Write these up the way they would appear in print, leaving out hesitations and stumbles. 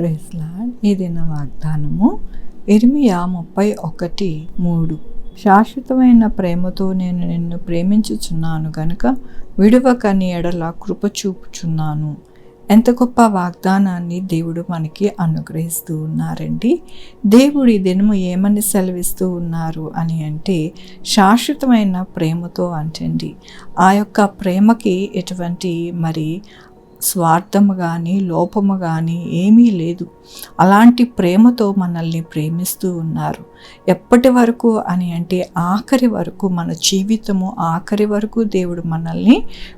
Praise lord. ఈ దిన వాగ్దానము ఇర్మియా 31:3. శాశ్వతమైన ప్రేమతో నేను నిన్ను ప్రేమించుచున్నాను గనుక విడువక నీ ఎడల కృప చూపుచున్నాను. ఎంత గొప్ప వాగ్దానాన్ని దేవుడు మనకి అనుగ్రహిస్తూ ఉన్నారండి. దేవుడు ఈ దినము ఏమని సెలవిస్తూ ఉన్నారు అని అంటే, శాశ్వతమైన ప్రేమతో అంటండి. ఆ యొక్క ప్రేమకి ఎటువంటి స్వార్థము కానీ లోపము కానీ ఏమీ లేదు. అలాంటి ప్రేమతో మనల్ని ప్రేమిస్తూ ఉన్నారు. ఎప్పటి వరకు అని అంటే ఆఖరి వరకు, మన జీవితము ఆఖరి వరకు దేవుడు మనల్ని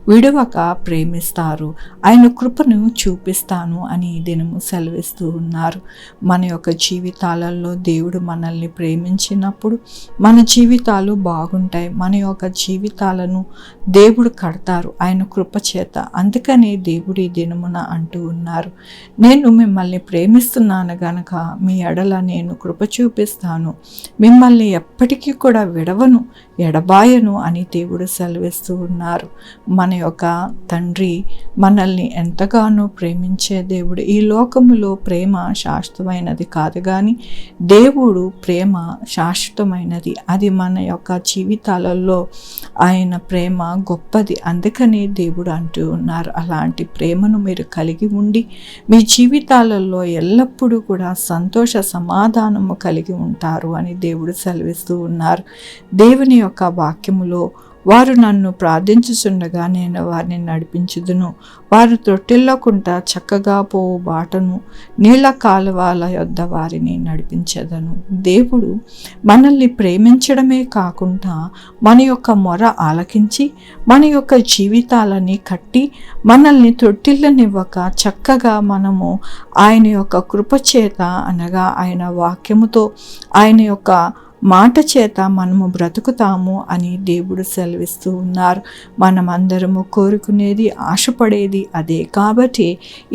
విడవక ప్రేమిస్తారు. ఆయన కృపను చూపిస్తాను అని ఈ దినము సెలవిస్తూ ఉన్నారు. మన యొక్క జీవితాలలో దేవుడు మనల్ని ప్రేమించినప్పుడు మన జీవితాలు బాగుంటాయి. మన యొక్క జీవితాలను దేవుడు కడతారు ఆయన కృప చేత. అందుకని దేవుడు ఈ దినమున అంటూ ఉన్నారు, నేను మిమ్మల్ని ప్రేమిస్తున్నాను గనక మీ ఎడల నేను కృప చూపిస్తాను, మిమ్మల్ని ఎప్పటికీ కూడా విడవను, ఎడబాయను అని దేవుడు సెలవిస్తూ ఉన్నారు. మన యొక్క తండ్రి మనల్ని ఎంతగానో ప్రేమించే దేవుడు. ఈ లోకములో ప్రేమ శాశ్వతమైనది కాదు, కానీ దేవుడు ప్రేమ శాశ్వతమైనది. అది మన యొక్క జీవితాలలో ఆయన ప్రేమ గొప్పది. అందుకని దేవుడు అంటూ ఉన్నారు, అలాంటి ప్రేమను మీరు కలిగి ఉండి మీ జీవితాలలో ఎల్లప్పుడూ కూడా సంతోష సమాధానము కలిగి ఉంటారు అని దేవుడు సెలవిస్తూ ఉన్నారు. దేవుని యొక్క వాక్యములో వారు నన్ను ప్రార్థించుచుండగా నేను వారిని నడిపించుదును, వారు త్రొట్టిల్లకుండా చక్కగా పోవు బాటను నీళ్ళ కాలువల యొద్ద వారిని నడిపించెదను. దేవుడు మనల్ని ప్రేమించడమే కాకుండా మన యొక్క మొర ఆలకించి మన యొక్క జీవితాలని కట్టి మనల్ని తొట్టిల్లనివ్వక చక్కగా మనము ఆయన యొక్క కృపచేత అనగా ఆయన వాక్యముతో ఆయన యొక్క మాట చేత మనము బ్రతుకుతాము అని దేవుడు సెలవిస్తూ ఉన్నారు. మనమందరము కోరుకునేది ఆశపడేది అదే. కాబట్టి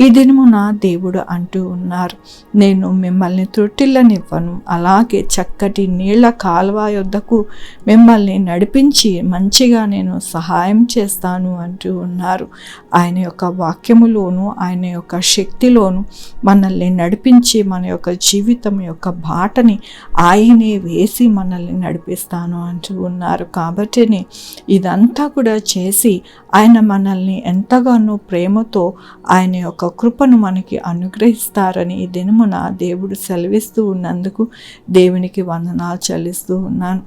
ఈ దినమున దేవుడు అంటూ ఉన్నారు, నేను మిమ్మల్ని తొట్టిల్లనివ్వను, అలాగే చక్కటి నీళ్ల కాలువ యొద్దకు మిమ్మల్ని నడిపించి మంచిగా నేను సహాయం చేస్తాను అంటూ ఉన్నారు. ఆయన యొక్క వాక్యములోను ఆయన యొక్క శక్తిలోను మనల్ని నడిపించి మన యొక్క జీవితం యొక్క బాటని ఆయనే వేసి మనల్ని నడిపిస్తాను అంటూ ఉన్నారు. కాబట్టి ఇదంతా కూడా చేసి ఆయన మనల్ని ఎంతగానో ప్రేమతో ఆయన యొక్క కృపను మనకి అనుగ్రహిస్తారని ఈ దినమున దేవుడు సెలవిస్తూ ఉన్నందుకు దేవునికి వందనాలు చెల్లిస్తూ ఉన్నాను.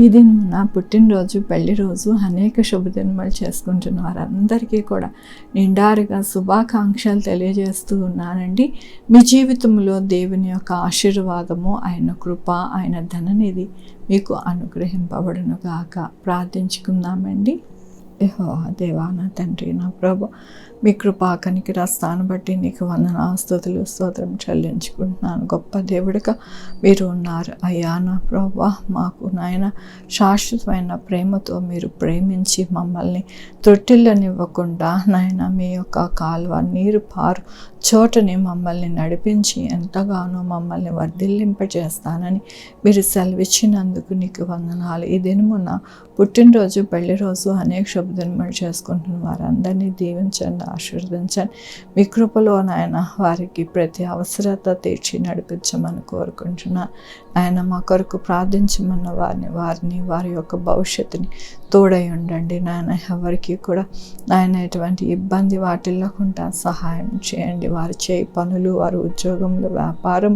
ఈ దినమున పుట్టినరోజు, పెళ్లి రోజు, అనేక శుభదినములు చేసుకుంటున్న వారందరికీ కూడా నిండారుగా శుభాకాంక్షలు తెలియజేస్తూ ఉన్నానండి. మీ జీవితంలో దేవుని యొక్క ఆశీర్వాదము, ఆయన కృప, ఆయన ధననిధి మీకు అనుగ్రహింపబడును గాక. ప్రార్థించుకుందామండి. యెహోవా దేవా, నా తండ్రి, నా ప్రభు, మీ కృపా కనికరాస్తాను బట్టి నీకు వందనాలు, స్తుతులు, స్తోత్రం చెల్లించుకుంటున్నాను. గొప్ప దేవుడిగా మీరు ఉన్నారు అయ్యా. నా ప్రభు, మాకు నాయన శాశ్వతమైన ప్రేమతో మీరు ప్రేమించి మమ్మల్ని తొట్టిల్లనివ్వకుండా నాయన మీ యొక్క కాలువ నీరు పారు చోటని మమ్మల్ని నడిపించి ఎంతగానో మమ్మల్ని వర్ధిల్లింపజేస్తానని మీరు సెలవిచ్చినందుకు నీకు వందనాలు. ఈ దినమున పుట్టినరోజు, పెళ్లి రోజు, అనేక శుభదినములు చేసుకుంటున్న వారందరినీ దీవించండి, ఆశీర్వదించండి. మీ కృపలో నాయన వారికి ప్రతి అవసరత తీర్చి నడిపించమని కోరుకుంటున్నాను. ఆయన మా కొరకు ప్రార్థించమన్న వారిని వారి యొక్క భవిష్యత్తుని తోడై ఉండండి నాయన. ఎవరికి కూడా నాయన ఎటువంటి ఇబ్బంది వాటిల్లకుండా సహాయం చేయండి. వారు చేయి పనులు, వారి ఉద్యోగంలో, వ్యాపారం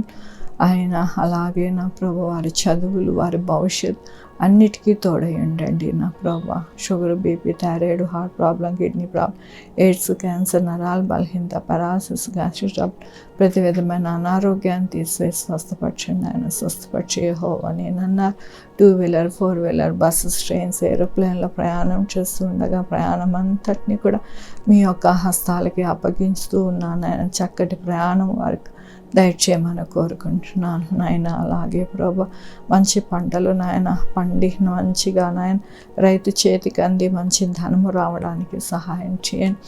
ఆయన అలాగే నా ప్రభు వారి చదువులు, వారి భవిష్యత్ అన్నిటికీ తోడై ఉండండి నా ప్రభు. Sugar, BP, thyroid, heart problem, kidney problem, AIDS, cancer, నరాల బలహీనత, పెరాలసిస్, గ్యాస్ట్రిక్ ట్రబుల్, ప్రతి విధమైన అనారోగ్యాన్ని తీసివేసి స్వస్థపరచండి ఆయన. స్వస్థపరిచే యెహోవా నేనన్నారు. 2 వీలర్, 4 వీలర్, బస్సెస్, ట్రైన్స్, ఏరోప్లేన్లో ప్రయాణం చేస్తూ ఉండగా ప్రయాణం అంతటినీ కూడా మీ యొక్క హస్తాలకి అప్పగించుతూ ఉన్నాను ఆయన. చక్కటి ప్రయాణం వారికి దయచేయమని కోరుకుంటున్నాను నాయన. అలాగే ప్రభు మంచి పంటలు నాయన పండి మంచిగా నాయన రైతు చేతికి అంది మంచి ధనము రావడానికి సహాయం చేయండి.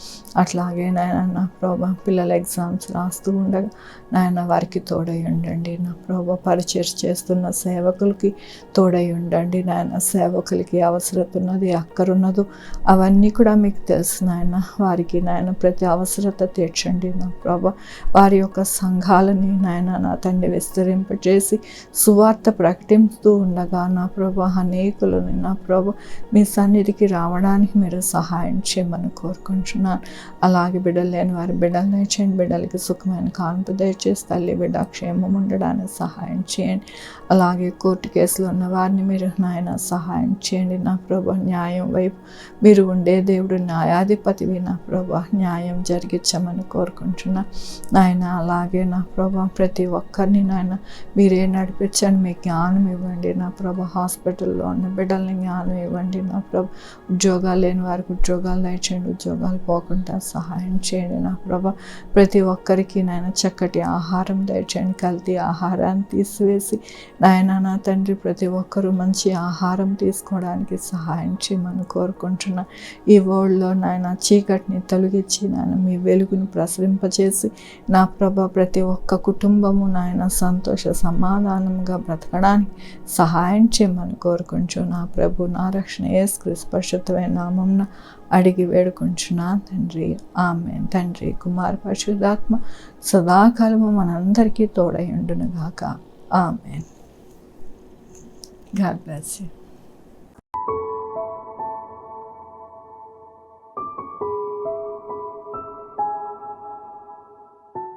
అట్లాగే నాయన నా ప్రభు పిల్లల ఎగ్జామ్స్ రాస్తూ ఉండగా నాయన వారికి తోడై ఉండండి నా ప్రభు. పరిచర్య చేస్తున్న సేవకులకి తోడై ఉండండి నాయన. సేవకులకి అవసరత ఉన్నది, అక్కరున్నదో అవన్నీ కూడా మీకు తెలుసు నాయన. వారికి నాయన ప్రతి అవసరత తీర్చండి నా ప్రభు. వారి యొక్క సంఘాల సంఘాలని నాయన నా తండ్రి విస్తరింపజేసి సువార్త ప్రకటిస్తూ ఉండగా నా ప్రభా అనేకులని నా ప్రభా మీ సన్నిధికి రావడానికి మీరు సహాయం చేయమని కోరుకుంటున్నాను. అలాగే బిడ్డలు లేని వారి బిడ్డలు దయచేయండి, బిడ్డలకి సుఖమైన కాన్పు దయచేసి తల్లి బిడ్డ క్షేమం ఉండడానికి సహాయం చేయండి. అలాగే కోర్టు కేసులో ఉన్న వారిని మీరు నాయన సహాయం చేయండి. నా ప్రభా న్యాయం వైపు మీరు ఉండే దేవుడు, న్యాయాధిపతివి నా ప్రభా న్యాయం జరిగించమని కోరుకుంటున్నా నాయన. అలాగే నా ప్రభా ప్రతి ఒక్కరిని నాయన మీరే నడిపించండి, మీ జ్ఞానం ఇవ్వండి నా ప్రభా. హాస్పిటల్లో ఉన్న బిడ్డల్ని జ్ఞానం ఇవ్వండి నా ప్రభా. ఉద్యోగాలు లేని వారికి ఉద్యోగాలు దయచేయండి, ఉద్యోగాలు పోకుండా సహాయం చేయండి నా ప్రభా. ప్రతి ఒక్కరికి నాయన చక్కటి ఆహారం దయచేయండి, కల్తీ ఆహారాన్ని తీసివేసి నాయన నా తండ్రి ప్రతి ఒక్కరూ మంచి ఆహారం తీసుకోవడానికి సహాయం చేయమని కోరుకుంటున్నా. ఈ వరల్డ్లో నాయన చీకటిని తొలగించి నాయన మీ వెలుగును ప్రసరింపజేసి నా ప్రభా ప్రతి ఒక్క కుటుంబము నాయన సంతోష సమాధానంగా బ్రతకడానికి సహాయం చేయమని కోరుకుంటూ నా ప్రభు నా రక్షణ యేసుక్రీస్తు పరిశుద్ధమైన నామమున అడిగి వేడుకుంటున్నా తండ్రి, ఆమేన్. తండ్రి కుమార పరిశుద్ధాత్మ సదాకాలము మనందరికీ తోడై ఉండును గాక. ఆమేన్. God bless you.